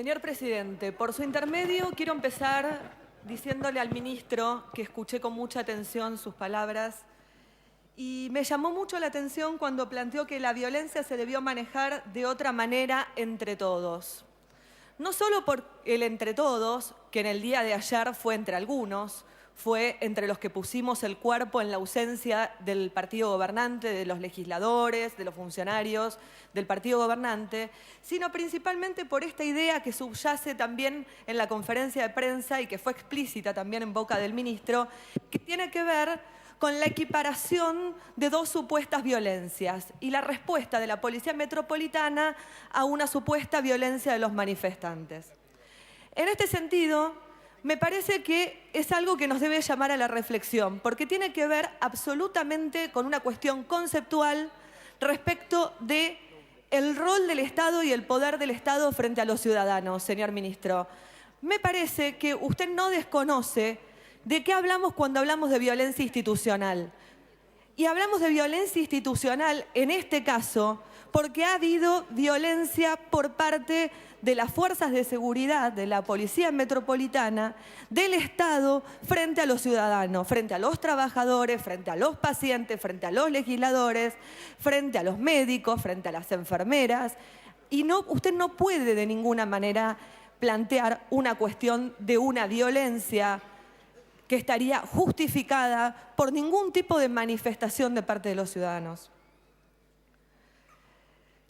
Señor presidente, por su intermedio quiero empezar diciéndole al ministro que escuché con mucha atención sus palabras y me llamó mucho la atención cuando planteó que la violencia se debió manejar de otra manera entre todos. No solo por el entre todos, que en el día de ayer fue entre algunos, fue entre los que pusimos el cuerpo en la ausencia del partido gobernante, de los legisladores, de los funcionarios del partido gobernante, sino principalmente por esta idea que subyace también en la conferencia de prensa y que fue explícita también en boca del ministro, que tiene que ver con la equiparación de dos supuestas violencias y la respuesta de la Policía Metropolitana a una supuesta violencia de los manifestantes. En este sentido, me parece que es algo que nos debe llamar a la reflexión, porque tiene que ver absolutamente con una cuestión conceptual respecto del rol del Estado y el poder del Estado frente a los ciudadanos, señor ministro. Me parece que usted no desconoce de qué hablamos cuando hablamos de violencia institucional. Y hablamos de violencia institucional en este caso porque ha habido violencia por parte de las fuerzas de seguridad, de la Policía Metropolitana, del Estado frente a los ciudadanos, frente a los trabajadores, frente a los pacientes, frente a los legisladores, frente a los médicos, frente a las enfermeras. Y usted no puede de ninguna manera plantear una cuestión de una violencia que estaría justificada por ningún tipo de manifestación de parte de los ciudadanos.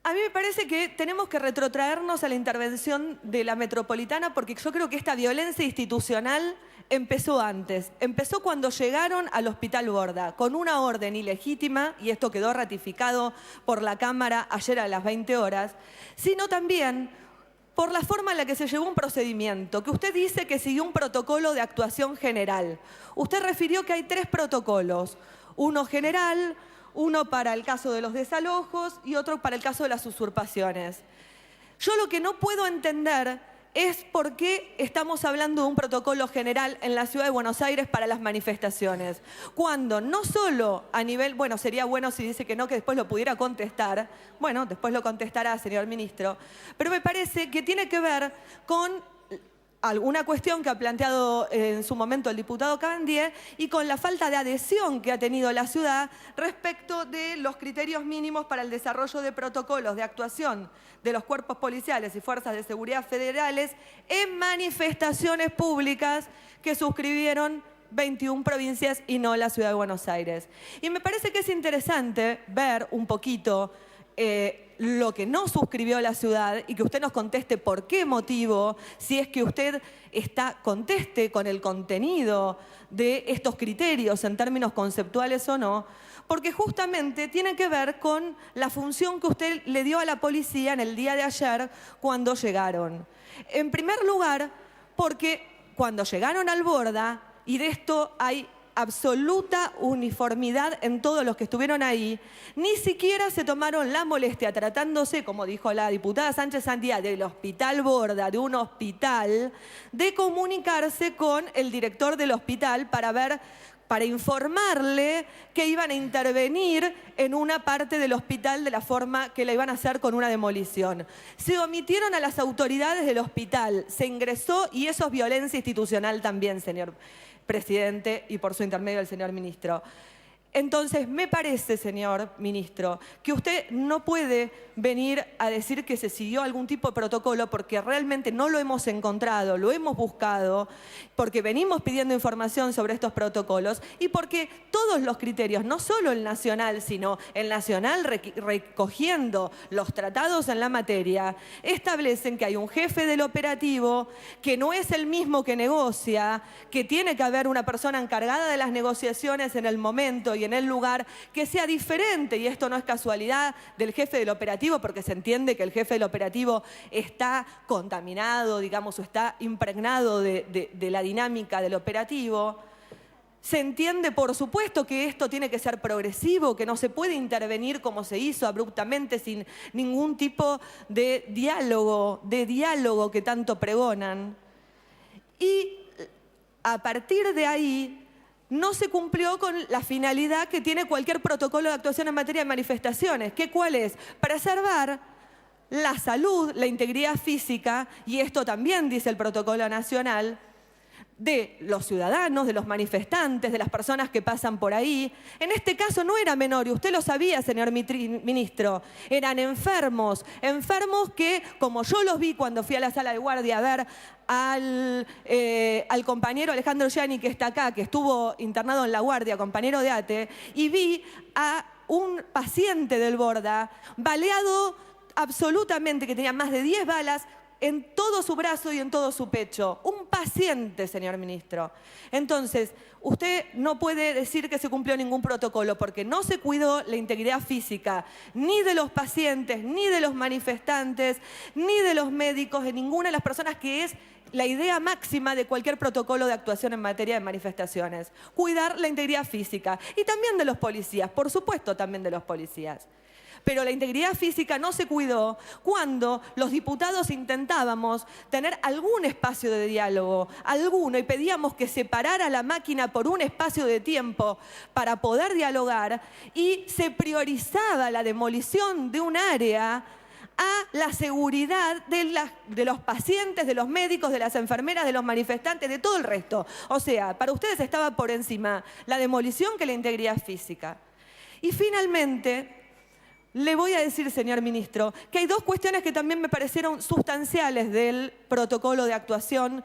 A mí me parece que tenemos que retrotraernos a la intervención de la Metropolitana porque yo creo que esta violencia institucional empezó antes. Empezó cuando llegaron al Hospital Borda con una orden ilegítima, y esto quedó ratificado por la Cámara ayer a las 20 horas, sino también por la forma en la que se llevó un procedimiento, que usted dice que siguió un protocolo de actuación general. Usted refirió que hay 3 protocolos, uno general, uno para el caso de los desalojos y otro para el caso de las usurpaciones. Yo lo que no puedo entender es por qué estamos hablando de un protocolo general en la Ciudad de Buenos Aires para las manifestaciones, cuando no solo a nivel, bueno, sería bueno si dice que no, que después lo pudiera contestar, bueno, después lo contestará, señor ministro, pero me parece que tiene que ver con alguna cuestión que ha planteado en su momento el diputado Candié y con la falta de adhesión que ha tenido la ciudad respecto de los criterios mínimos para el desarrollo de protocolos de actuación de los cuerpos policiales y fuerzas de seguridad federales en manifestaciones públicas que suscribieron 21 provincias y no la Ciudad de Buenos Aires. Y me parece que es interesante ver un poquito lo que no suscribió la ciudad y que usted nos conteste por qué motivo, si es que usted conteste con el contenido de estos criterios en términos conceptuales o no, porque justamente tiene que ver con la función que usted le dio a la policía en el día de ayer cuando llegaron. En primer lugar, porque cuando llegaron al Borda, y de esto hay absoluta uniformidad en todos los que estuvieron ahí, ni siquiera se tomaron la molestia, tratándose, como dijo la diputada Sánchez Sandía, del Hospital Borda, de un hospital, de comunicarse con el director del hospital para informarle que iban a intervenir en una parte del hospital de la forma que la iban a hacer con una demolición. Se omitieron a las autoridades del hospital, se ingresó y eso es violencia institucional también, señor presidente, y por su intermedio el señor ministro. Entonces, me parece, señor ministro, que usted no puede venir a decir que se siguió algún tipo de protocolo porque realmente no lo hemos encontrado, lo hemos buscado, porque venimos pidiendo información sobre estos protocolos y porque todos los criterios, no solo el nacional, sino el nacional recogiendo los tratados en la materia, establecen que hay un jefe del operativo que no es el mismo que negocia, que tiene que haber una persona encargada de las negociaciones en el momento y en el lugar que sea diferente, y esto no es casualidad, del jefe del operativo, porque se entiende que el jefe del operativo está contaminado, digamos, o está impregnado de la dinámica del operativo. Se entiende, por supuesto, que esto tiene que ser progresivo, que no se puede intervenir como se hizo abruptamente sin ningún tipo de diálogo que tanto pregonan. Y a partir de ahí no se cumplió con la finalidad que tiene cualquier protocolo de actuación en materia de manifestaciones. ¿Cuál es? Preservar la salud, la integridad física, y esto también dice el protocolo nacional, de los ciudadanos, de los manifestantes, de las personas que pasan por ahí. En este caso no era menor, y usted lo sabía, señor ministro, eran enfermos, enfermos que, como yo los vi cuando fui a la sala de guardia a ver al compañero Alejandro Gianni, que está acá, que estuvo internado en la guardia, compañero de ATE, y vi a un paciente del Borda baleado absolutamente, que tenía más de 10 balas, en todo su brazo y en todo su pecho. Un paciente, señor ministro. Entonces, usted no puede decir que se cumplió ningún protocolo porque no se cuidó la integridad física ni de los pacientes, ni de los manifestantes, ni de los médicos, de ninguna de las personas, que es la idea máxima de cualquier protocolo de actuación en materia de manifestaciones. Cuidar la integridad física. Y también de los policías, por supuesto, también de los policías. Pero la integridad física no se cuidó cuando los diputados intentábamos tener algún espacio de diálogo, alguno, y pedíamos que se parara la máquina por un espacio de tiempo para poder dialogar, y se priorizaba la demolición de un área a la seguridad de los pacientes, de los médicos, de las enfermeras, de los manifestantes, de todo el resto. O sea, para ustedes estaba por encima la demolición que la integridad física. Y finalmente, le voy a decir, señor ministro, que hay dos cuestiones que también me parecieron sustanciales del protocolo de actuación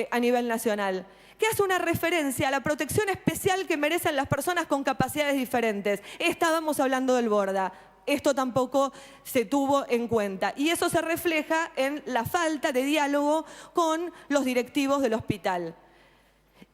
a nivel nacional, que hace una referencia a la protección especial que merecen las personas con capacidades diferentes. Estábamos hablando del Borda. Esto tampoco se tuvo en cuenta. Y eso se refleja en la falta de diálogo con los directivos del hospital.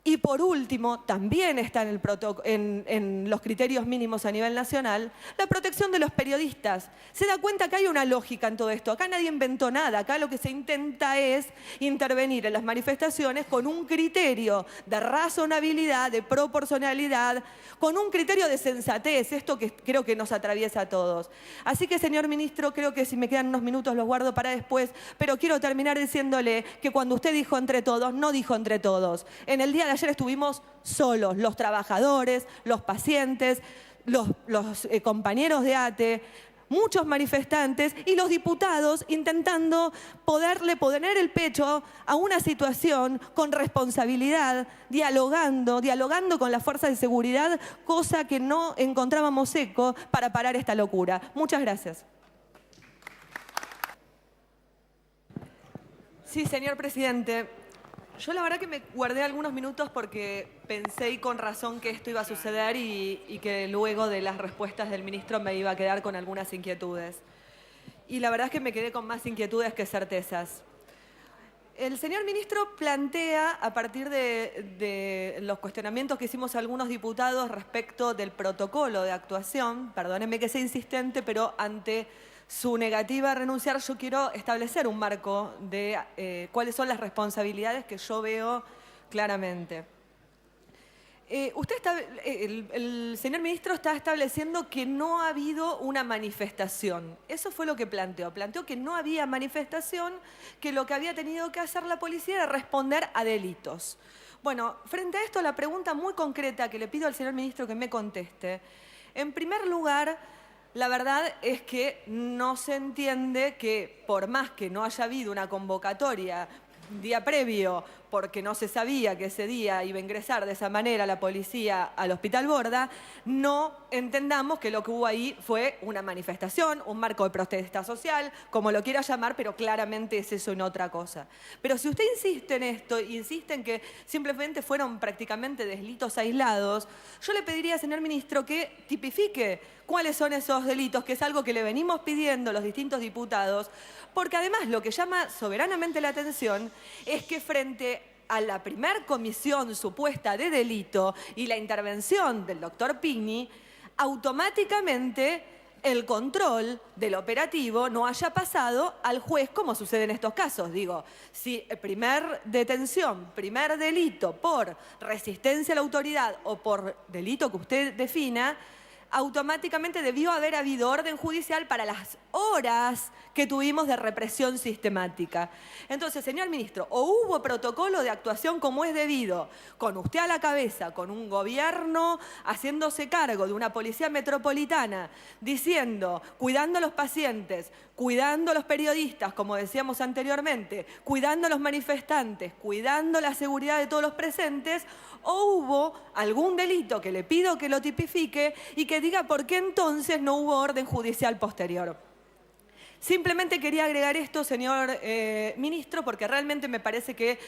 Y por último, también está en los criterios mínimos a nivel nacional, la protección de los periodistas. Se da cuenta que hay una lógica en todo esto. Acá nadie inventó nada. Acá lo que se intenta es intervenir en las manifestaciones con un criterio de razonabilidad, de proporcionalidad, con un criterio de sensatez, esto que creo que nos atraviesa a todos. Así que, señor ministro, creo que si me quedan unos minutos los guardo para después, pero quiero terminar diciéndole que cuando usted dijo entre todos, no dijo entre todos. En el día de ayer estuvimos solos, los trabajadores, los pacientes, los compañeros de ATE, muchos manifestantes y los diputados intentando poderle poner el pecho a una situación con responsabilidad, dialogando con las fuerzas de seguridad, cosa que no encontrábamos eco para parar esta locura. Muchas gracias. Sí, señor presidente. Yo la verdad que me guardé algunos minutos porque pensé, y con razón, que esto iba a suceder y que luego de las respuestas del ministro me iba a quedar con algunas inquietudes. Y la verdad es que me quedé con más inquietudes que certezas. El señor ministro plantea, a partir de los cuestionamientos que hicimos algunos diputados respecto del protocolo de actuación, perdónenme que sea insistente, pero ante su negativa a renunciar, yo quiero establecer un marco de cuáles son las responsabilidades que yo veo claramente. El señor ministro está estableciendo que no ha habido una manifestación. Eso fue lo que planteó. Planteó que no había manifestación, que lo que había tenido que hacer la policía era responder a delitos. Bueno, frente a esto, la pregunta muy concreta que le pido al señor ministro que me conteste. En primer lugar, la verdad es que no se entiende que, por más que no haya habido una convocatoria día previo, porque no se sabía que ese día iba a ingresar de esa manera la policía al Hospital Borda, no entendamos que lo que hubo ahí fue una manifestación, un marco de protesta social, como lo quiera llamar, pero claramente es eso y no otra cosa. Pero si usted insiste en esto, insiste en que simplemente fueron prácticamente delitos aislados, yo le pediría, señor ministro, que tipifique cuáles son esos delitos, que es algo que le venimos pidiendo los distintos diputados, porque además lo que llama soberanamente la atención es que frente a la primer comisión supuesta de delito y la intervención del doctor Pigni, automáticamente el control del operativo no haya pasado al juez, como sucede en estos casos. Digo, si primer detención, primer delito por resistencia a la autoridad o por delito que usted defina, automáticamente debió haber habido orden judicial para las horas que tuvimos de represión sistemática. Entonces, señor ministro, o hubo protocolo de actuación como es debido, con usted a la cabeza, con un gobierno haciéndose cargo de una policía metropolitana, diciendo, cuidando a los pacientes, cuidando a los periodistas, como decíamos anteriormente, cuidando a los manifestantes, cuidando la seguridad de todos los presentes, o hubo algún delito que le pido que lo tipifique y que diga por qué entonces no hubo orden judicial posterior. Simplemente quería agregar esto, señor ministro, porque realmente me parece que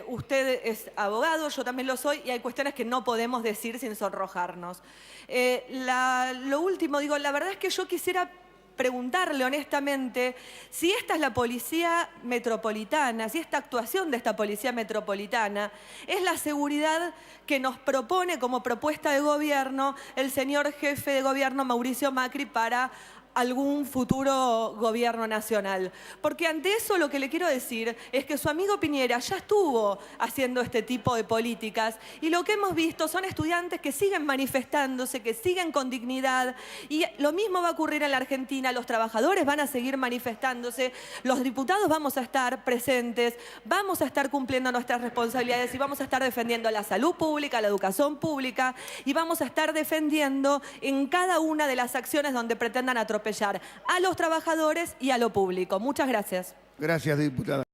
usted es abogado, yo también lo soy, y hay cuestiones que no podemos decir sin sonrojarnos. Lo último, digo, la verdad es que yo quisiera preguntarle honestamente si esta es la policía metropolitana, si esta actuación de esta policía metropolitana es la seguridad que nos propone como propuesta de gobierno el señor jefe de gobierno Mauricio Macri para algún futuro gobierno nacional. Porque ante eso lo que le quiero decir es que su amigo Piñera ya estuvo haciendo este tipo de políticas y lo que hemos visto son estudiantes que siguen manifestándose, que siguen con dignidad y lo mismo va a ocurrir en la Argentina, los trabajadores van a seguir manifestándose, los diputados vamos a estar presentes, vamos a estar cumpliendo nuestras responsabilidades y vamos a estar defendiendo la salud pública, la educación pública y vamos a estar defendiendo en cada una de las acciones donde pretendan atropellar a los trabajadores y a lo público. Muchas gracias. Gracias, diputada.